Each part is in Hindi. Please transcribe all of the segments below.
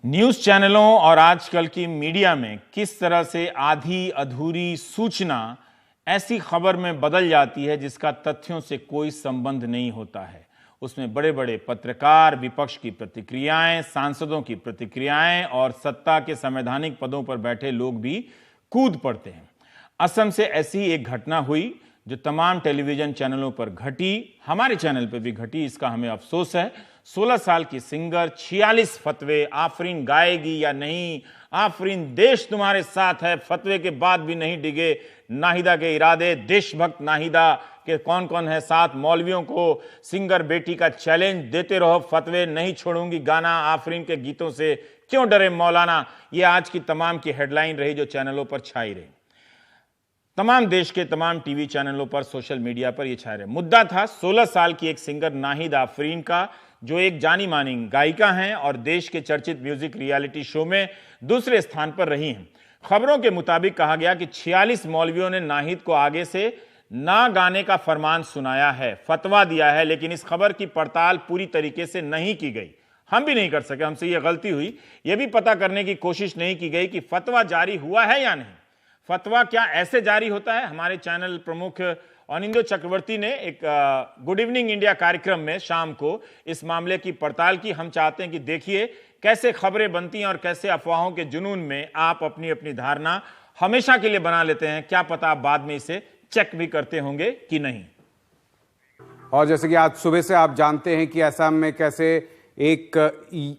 न्यूज चैनलों और आजकल की मीडिया में किस तरह से आधी अधूरी सूचना ऐसी खबर में बदल जाती है जिसका तथ्यों से कोई संबंध नहीं होता है। उसमें बड़े बड़े पत्रकार, विपक्ष की प्रतिक्रियाएं, सांसदों की प्रतिक्रियाएं और सत्ता के संवैधानिक पदों पर बैठे लोग भी कूद पड़ते हैं। असम से ऐसी एक घटना हुई जो तमाम टेलीविजन चैनलों पर घटी, हमारे चैनल पर भी घटी, इसका हमें अफसोस है। 16 साल की सिंगर 46 फतवे, आफरीन गाएगी या नहीं, आफरीन देश तुम्हारे साथ है, फतवे के बाद भी नहीं डिगे नाहिदा के इरादे, देशभक्त नाहिदा के कौन कौन है साथ, मौलवियों को सिंगर बेटी का चैलेंज देते रहो, फतवे नहीं छोड़ूंगी गाना, आफरीन के गीतों से क्यों डरे मौलाना, ये आज की तमाम की हेडलाइन रही जो चैनलों पर छाई रही। तमाम देश के तमाम टीवी चैनलों पर, सोशल मीडिया पर यह छाए रहे। मुद्दा था 16 साल की एक सिंगर नाहिदा आफरीन का, जो एक जानी मानी गायिका हैं और देश के चर्चित म्यूजिक रियलिटी शो में दूसरे स्थान पर रही हैं। खबरों के मुताबिक कहा गया कि 46 मौलवियों ने नाहिद को आगे से ना गाने का फरमान सुनाया है, फतवा दिया है, लेकिन इस खबर की पड़ताल पूरी तरीके से नहीं की गई। हम भी नहीं कर सके, हमसे यह गलती हुई। यह भी पता करने की कोशिश नहीं की गई कि फतवा जारी हुआ है या नहीं। फतवा क्या ऐसे जारी होता है? हमारे चैनल प्रमुख अनिंदो चक्रवर्ती ने एक गुड इवनिंग इंडिया कार्यक्रम में शाम को इस मामले की पड़ताल की। हम चाहते हैं कि देखिए कैसे खबरें बनती हैं और कैसे अफवाहों के जुनून में आप अपनी अपनी धारणा हमेशा के लिए बना लेते हैं। क्या पता आप बाद में इसे चेक भी करते होंगे कि नहीं। और जैसे कि आज सुबह से आप जानते हैं कि असम में कैसे एक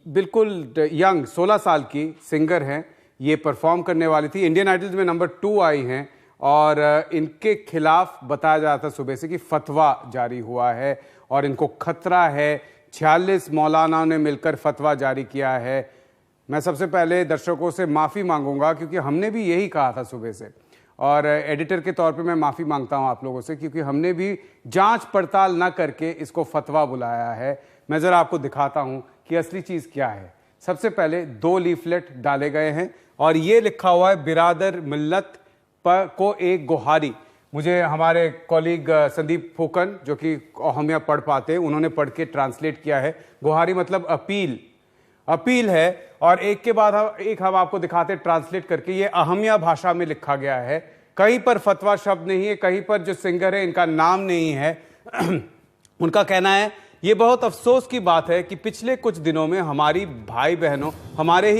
बिल्कुल यंग 16 साल की सिंगर हैं, ये परफॉर्म करने वाली थी, इंडियन आइडल्स में नंबर 2 आई हैं और इनके खिलाफ बताया जा रहा था सुबह से कि फतवा जारी हुआ है और इनको खतरा है। 46 मौलाना ने मिलकर फतवा जारी किया है। मैं सबसे पहले दर्शकों से माफ़ी मांगूंगा क्योंकि हमने भी यही कहा था सुबह से, और एडिटर के तौर पे मैं माफ़ी मांगता हूं आप लोगों से क्योंकि हमने भी जांच पड़ताल ना करके इसको फतवा बुलाया है। मैं ज़रा आपको दिखाता हूं कि असली चीज़ क्या है। सबसे पहले 2 लीफलेट डाले गए हैं और ये लिखा हुआ है बिरादर मिल्लत पर को एक गुहारी। मुझे हमारे कॉलीग संदीप फूकन जो कि अहमिया पढ़ पाते हैं, उन्होंने पढ़ के ट्रांसलेट किया है। गुहारी मतलब अपील है। और एक के बाद एक हम आपको दिखाते हैं ट्रांसलेट करके। ये अहमिया भाषा में लिखा गया है, कहीं पर फतवा शब्द नहीं है, कहीं पर जो सिंगर है इनका नाम नहीं है। उनका कहना है ये बहुत अफसोस की बात है कि पिछले कुछ दिनों में हमारे ही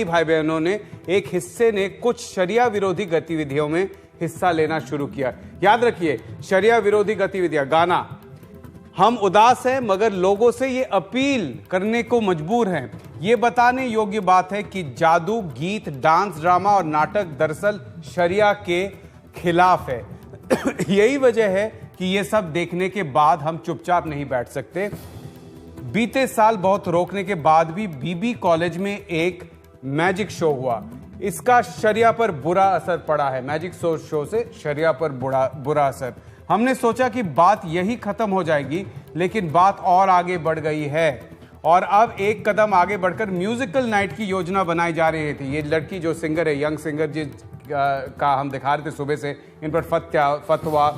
भाई बहनों ने एक हिस्से ने कुछ शरिया विरोधी गतिविधियों में हिस्सा लेना शुरू किया। याद रखिए, शरिया विरोधी गतिविधियां, गाना। हम उदास हैं मगर लोगों से ये अपील करने को मजबूर हैं। ये बताने योग्य बात है कि जादू, गीत, डांस, ड्रामा और नाटक दरअसल शरिया के खिलाफ है। यही वजह है कि ये सब देखने के बाद हम चुपचाप नहीं बैठ सकते। बीते साल बहुत रोकने के बाद भी बीबी कॉलेज में एक मैजिक शो हुआ, इसका शरिया पर बुरा असर पड़ा है। मैजिक शो से शरिया पर बुरा असर। हमने सोचा कि बात यही खत्म हो जाएगी, लेकिन बात और आगे बढ़ गई है और अब एक कदम आगे बढ़कर म्यूजिकल नाइट की योजना बनाई जा रही थी। ये लड़की जो सिंगर है, यंग सिंगर का हम दिखा रहे थे सुबह से, इन पर फतवा,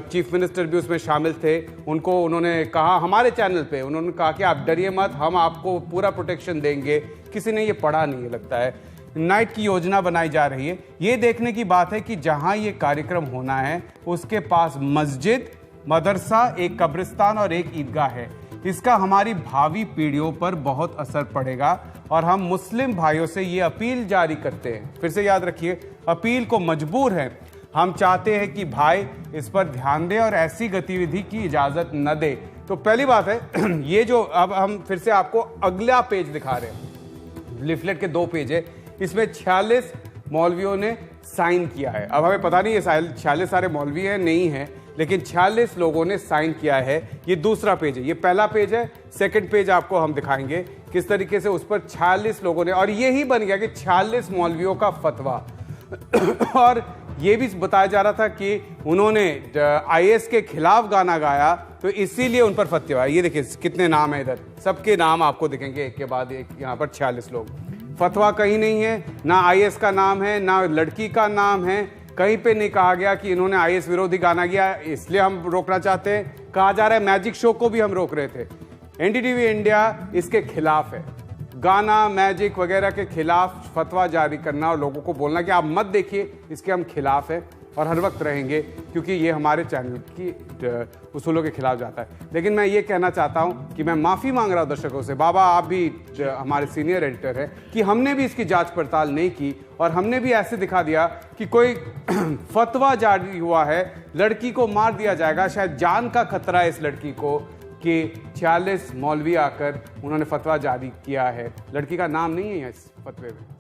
चीफ मिनिस्टर भी उसमें शामिल थे। उन्होंने कहा हमारे चैनल पे, उन्होंने कहा कि आप डरिए मत, हम आपको पूरा प्रोटेक्शन देंगे। किसी ने ये पढ़ा नहीं है लगता है। नाइट की योजना बनाई जा रही है। ये देखने की बात है कि जहां ये कार्यक्रम होना है उसके पास मस्जिद, मदरसा, एक कब्रिस्तान और एक ईदगाह है। इसका हमारी भावी पीढ़ियों पर बहुत असर पड़ेगा और हम मुस्लिम भाइयों से ये अपील जारी करते हैं। फिर से याद रखिए, अपील को मजबूर हैं। हम चाहते हैं कि भाई इस पर ध्यान दें और ऐसी गतिविधि की इजाजत न दे। तो पहली बात है ये जो अब हम फिर से आपको अगला पेज दिखा रहे हैं। लिफलेट के 2 पेज है, इसमें 46 मौलवियों ने साइन किया है। अब हमें पता नहीं ये 46 सारे मौलवी हैं नहीं है, लेकिन 46 लोगों ने साइन किया है। ये दूसरा पेज है, ये पहला पेज है। सेकंड पेज आपको हम दिखाएंगे किस तरीके से उस पर 46 लोगों ने, और यही बन गया कि 46 मौलवियों का फतवा। और ये भी बताया जा रहा था कि उन्होंने आईएस के खिलाफ गाना गाया तो इसीलिए उन पर फतवा। ये देखिए कितने नाम है इधर, सबके नाम आपको दिखेंगे एक के बाद एक। यहाँ पर 46 लोग। फतवा कहीं नहीं है, ना आईएस का नाम है, ना लड़की का नाम है, कहीं पे नहीं कहा गया कि इन्होंने आईएस विरोधी गाना किया इसलिए हम रोकना चाहते हैं। कहा जा रहा है मैजिक शो को भी हम रोक रहे थे। एनडीटीवी इंडिया इसके खिलाफ है। गाना मैजिक वगैरह के खिलाफ फतवा जारी करना और लोगों को बोलना कि आप मत देखिए, इसके हम खिलाफ हैं और हर वक्त रहेंगे, क्योंकि ये हमारे चैनल की उसूलों के खिलाफ जाता है। लेकिन मैं ये कहना चाहता हूँ कि मैं माफ़ी मांग रहा हूँ दर्शकों से, बाबा आप भी हमारे सीनियर एडिटर हैं, कि हमने भी इसकी जांच पड़ताल नहीं की और हमने भी ऐसे दिखा दिया कि कोई फतवा जारी हुआ है, लड़की को मार दिया जाएगा, शायद जान का खतरा है इस लड़की को, कि 46 मौलवी आकर उन्होंने फतवा जारी किया है। लड़की का नाम नहीं है इस फतवे में।